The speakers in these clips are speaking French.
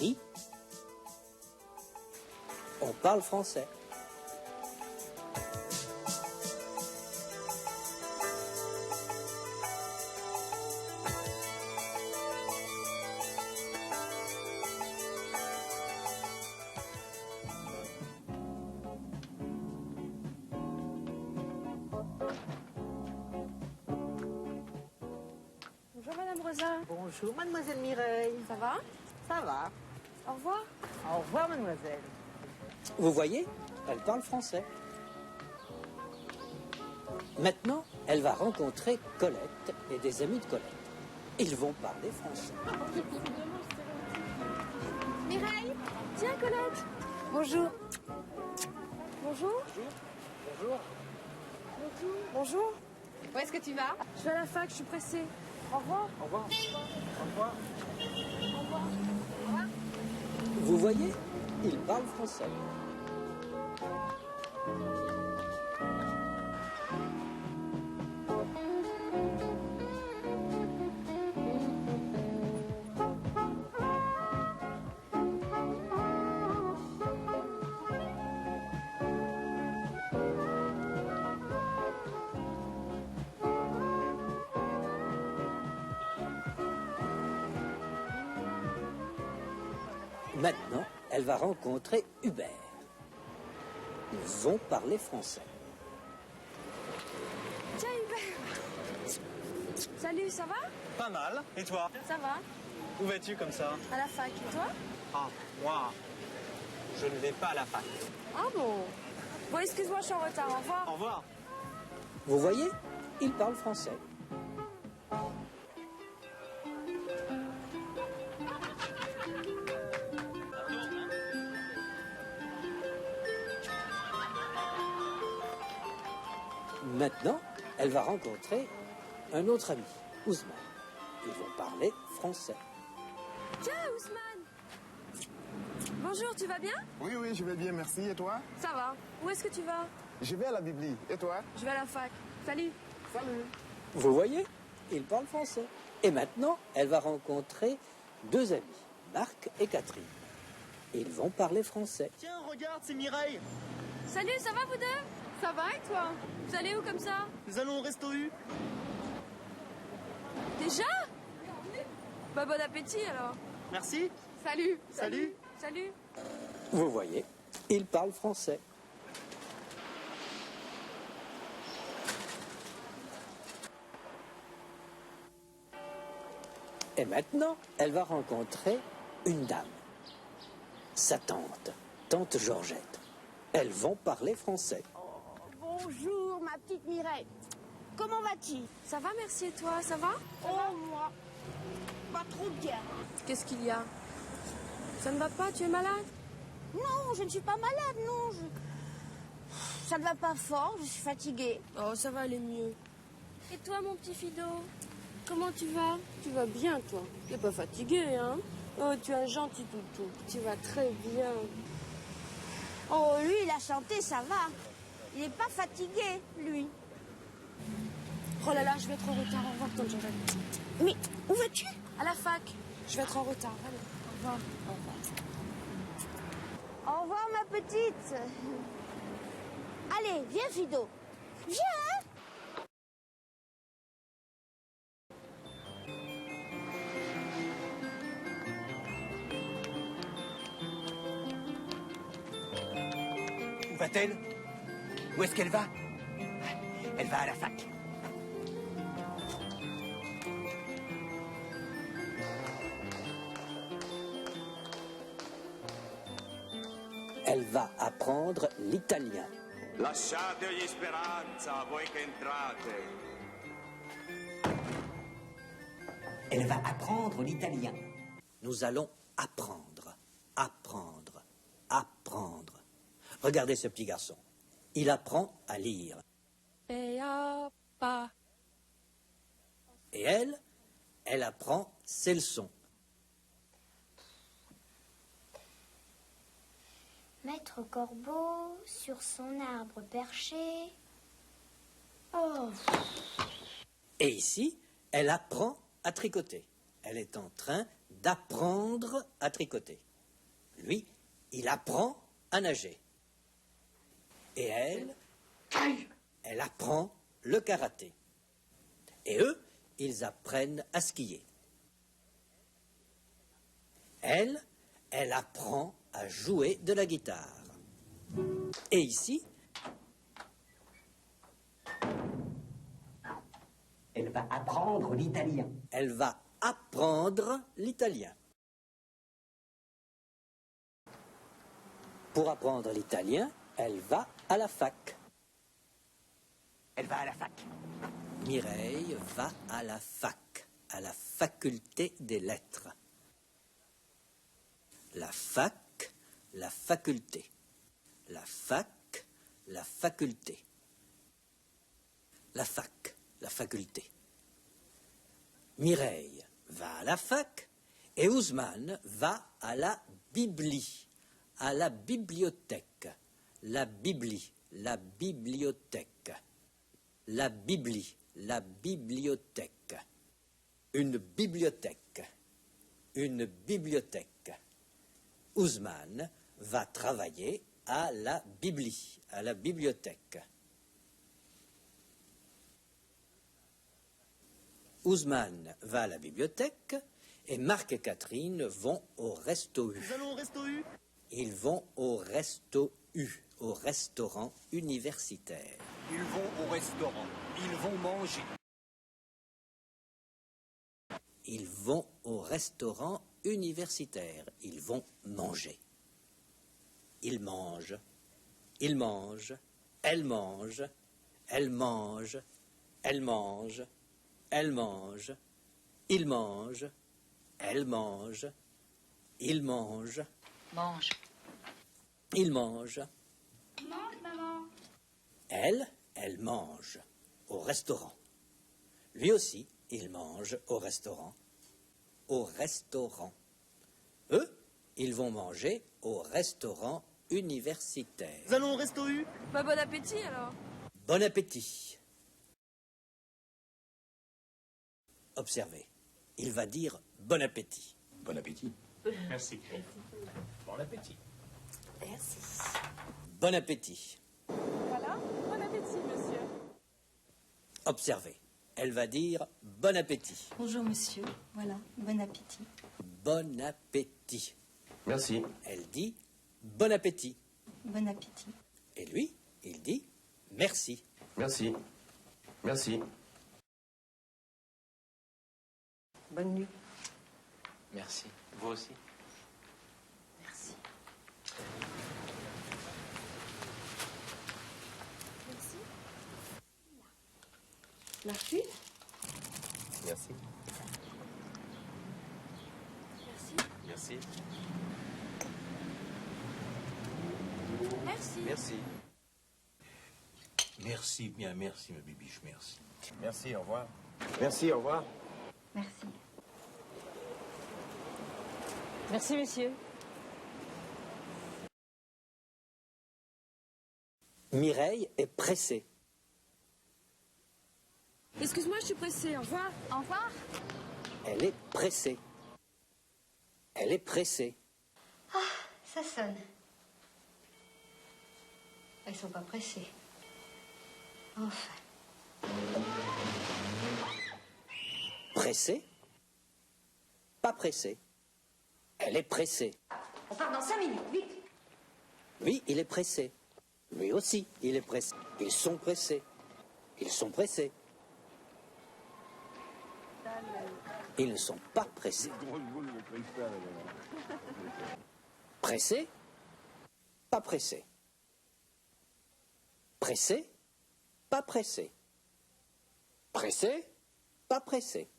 Catherine, on parle français. Bonjour Madame Rosa. Bonjour Mademoiselle Mireille. Ça va? Ça va. Au revoir. Au revoir Mademoiselle. Vous voyez, elle parle français. Maintenant, elle va rencontrer Colette et des amis de Colette. Ils vont parler français. Mireille, tiens Colette. Bonjour. Bonjour. Bonjour. Bonjour. Où est-ce que tu vas? Je vais à la fac, je suis pressée. Au revoir. Au revoir. Au revoir. Vous voyez, ils parlent français. Maintenant, elle va rencontrer Hubert. Ils vont parler français. Tiens Hubert. Salut, ça va? Pas mal. Et toi? Ça va. Où vas-tu comme ça? À la fac, et toi? Ah, moi, je ne vais pas à la fac. Ah bon? Bon, excuse-moi, je suis en retard. Au revoir. Au revoir. Vous voyez, ils parlent français. Maintenant, elle va rencontrer un autre ami, Ousmane. Ils vont parler français. Tiens Ousmane. Bonjour, tu vas bien? Oui, je vais bien, merci. Et toi? Ça va. Où est-ce que tu vas? Je vais à la Bibli. Et toi? Je vais à la fac. Salut. Salut. Vous voyez, ils parlent français. Et maintenant, elle va rencontrer deux amis, Marc et Catherine. Ils vont parler français. Tiens, regarde, c'est Mireille. Salut, ça va vous deux? Ça va et toi? Vous allez où comme ça? Nous allons au resto U. Déjà? Bah bon appétit alors. Merci. Salut. Salut. Salut. Vous voyez, ils parlent français. Et maintenant, elle va rencontrer une dame, sa tante, tante Georgette. Elles vont parler français. Bonjour, ma petite Mireille. Comment vas-tu? Ça va, merci et toi, ça va? Oh, moi, pas trop bien. Qu'est-ce qu'il y a? Ça ne va pas, tu es malade? Non, je ne suis pas malade, non. Ça ne va pas fort, je suis fatiguée. Oh, ça va aller mieux. Et toi, mon petit Fido? Comment tu vas? Tu vas bien, toi? Tu n'es pas fatigué, hein? Oh, tu es un gentil toutou. Tu vas très bien. Oh, lui, la santé, ça va. Il n'est pas fatigué, lui. Oh là là, je vais être en retard. Au revoir, tante Georgette. Mais où vas-tu? À la fac. Je vais être en retard. Allez, au revoir. Au revoir. Au revoir, ma petite. Allez, viens, Fido. Viens. Où va-t-elle? Où est-ce qu'elle va? Elle va à la fac. Elle va apprendre l'italien. Lasciategli speranza, voi che entrate. Elle va apprendre l'italien. Nous allons apprendre, apprendre, apprendre. Regardez ce petit garçon. Il apprend à lire. Et elle apprend ses leçons. Maître Corbeau, sur son arbre perché. Oh. Et ici, elle apprend à tricoter. Elle est en train d'apprendre à tricoter. Lui, il apprend à nager. Et elle apprend le karaté. Et eux, ils apprennent à skier. Elle apprend à jouer de la guitare. Et ici, Elle va apprendre l'italien. elle va apprendre l'italien. Pour apprendre l'italien, elle va à la fac. Elle va à la fac. Mireille va à la fac, à la faculté des lettres. La fac, la faculté. La fac, la faculté. La fac, la faculté. Mireille va à la fac et Ousmane va à la bibli, à la bibliothèque. La bibli, la bibliothèque. La bibli, la bibliothèque. Une bibliothèque. Une bibliothèque. Ousmane va travailler à la bibli, à la bibliothèque. Ousmane va à la bibliothèque et Marc et Catherine vont au Resto U. Nous allons au Resto U. Ils vont au Resto U, au restaurant universitaire. Ils vont au restaurant. Ils vont manger. Ils vont au restaurant universitaire. Ils vont manger. Ils mangent. Ils mangent. Elle mange. Elle mange. Elle mange. Elle mange. Il mange. Elle mange. Il mange. Mange. Il mange. Mange, maman. Elle mange au restaurant. Lui aussi, il mange au restaurant. Au restaurant. Eux, ils vont manger au restaurant universitaire. Nous allons au Resto U. Bah, bon appétit alors. Bon appétit. Observez, il va dire bon appétit. Bon appétit. Merci. Bon appétit. Merci. Bon appétit. Voilà, bon appétit, monsieur. Observez, elle va dire bon appétit. Bonjour monsieur, voilà, bon appétit. Bon appétit. Merci. Elle dit bon appétit. Bon appétit. Et lui, il dit merci. Merci. Merci. Bonne nuit. Merci. Vous aussi. Merci. Merci. Merci. Merci. Merci. Merci. Merci. Merci. Merci, bien, merci, ma bibiche, merci. Merci, au revoir. Merci, au revoir. Merci. Merci, messieurs. Mireille est pressée. Excuse-moi, je suis pressée. Au revoir. Au revoir. Elle est pressée. Elle est pressée. Ah, ça sonne. Elles sont pas pressées. Enfin. Pressée? Pas pressée. Elle est pressée. On part dans 5 minutes, vite. Lui, il est pressé. Lui aussi, il est pressé. Ils sont pressés. Ils sont pressés. Ils ne sont pas pressés. Pressé? Pas pressé. Pressé? Pas pressé. Pressé? Pas pressé.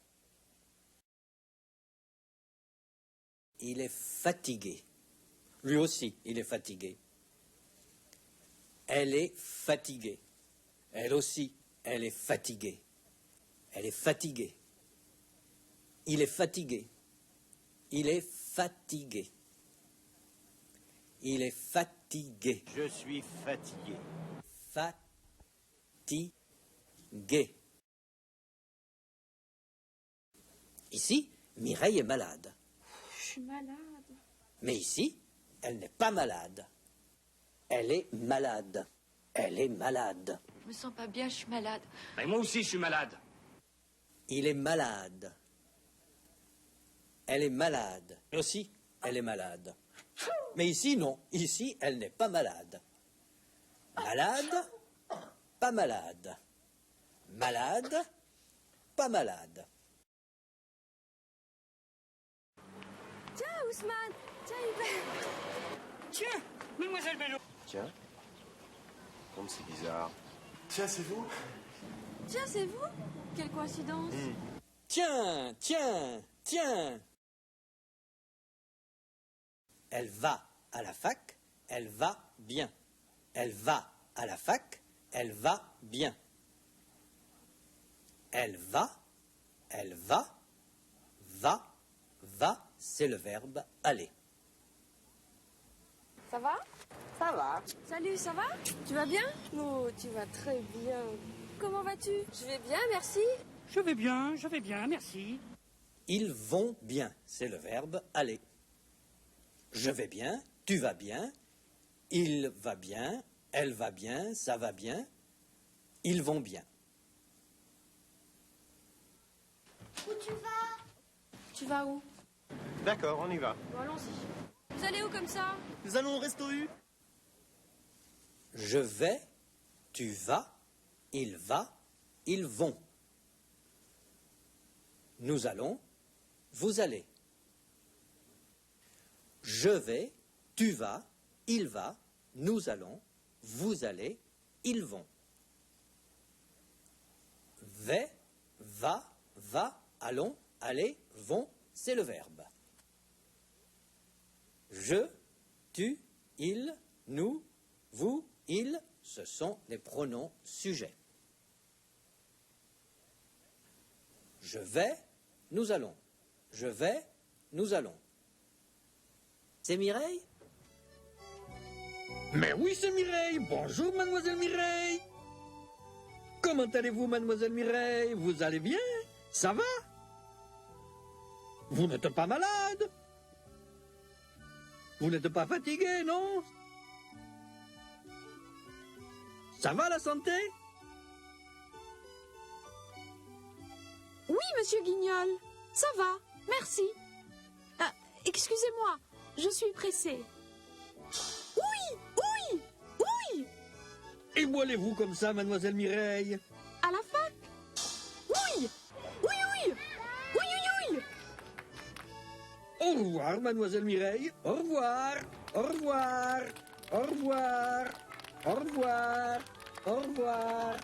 Il est fatigué. Lui aussi, il est fatigué. Elle est fatiguée. Elle aussi, elle est fatiguée. Elle est fatiguée. Il est fatigué. Il est fatigué. Il est fatigué. Je suis fatigué. Fatigué. Ici, Mireille est malade. suis malade. Mais ici, elle n'est pas malade. Elle est malade. Elle est malade. Je me sens pas bien, je suis malade. Mais moi aussi, je suis malade. Il est malade. Elle est malade. Et aussi, elle est malade. Mais ici, non. Ici, elle n'est pas malade. Malade, pas malade. Malade, pas malade. Tiens, Ousmane. Tiens, Hubert. Tiens, mademoiselle Bello. Tiens. Comme c'est bizarre. Tiens, c'est vous? Tiens, c'est vous? Quelle coïncidence. Tiens, tiens, tiens. Elle va à la fac, elle va bien. Elle va à la fac, elle va bien. Elle va, va, c'est le verbe aller. Ça va? Ça va. Salut, ça va? Tu vas bien? Oh, tu vas très bien. Comment vas-tu? Je vais bien, merci. Je vais bien, merci. Ils vont bien, c'est le verbe aller. Je vais bien, tu vas bien, il va bien, elle va bien, ça va bien, ils vont bien. Où tu vas? Tu vas où? D'accord, on y va. Bon, allons-y. Vous allez où comme ça? Nous allons au resto U. Je vais, tu vas, il va, ils vont. Nous allons, vous allez. Je vais, tu vas, il va, nous allons, vous allez, ils vont. Vais, va, allons, allez, vont, c'est le verbe. Je, tu, il, nous, vous, il, ce sont les pronoms sujets. Je vais, nous allons. Je vais, nous allons. C'est Mireille? Mais oui, c'est Mireille. Bonjour, mademoiselle Mireille. Comment allez-vous, mademoiselle Mireille? Vous allez bien? Ça va? Vous n'êtes pas malade? Vous n'êtes pas fatiguée, non? Ça va, la santé? Oui, monsieur Guignol. Ça va, merci. Ah, excusez-moi, je suis pressée. Oui. Et où allez-vous comme ça, mademoiselle Mireille? À la fac? Oui. Au revoir, mademoiselle Mireille. Au revoir. Au revoir. Au revoir. Au revoir. Au revoir.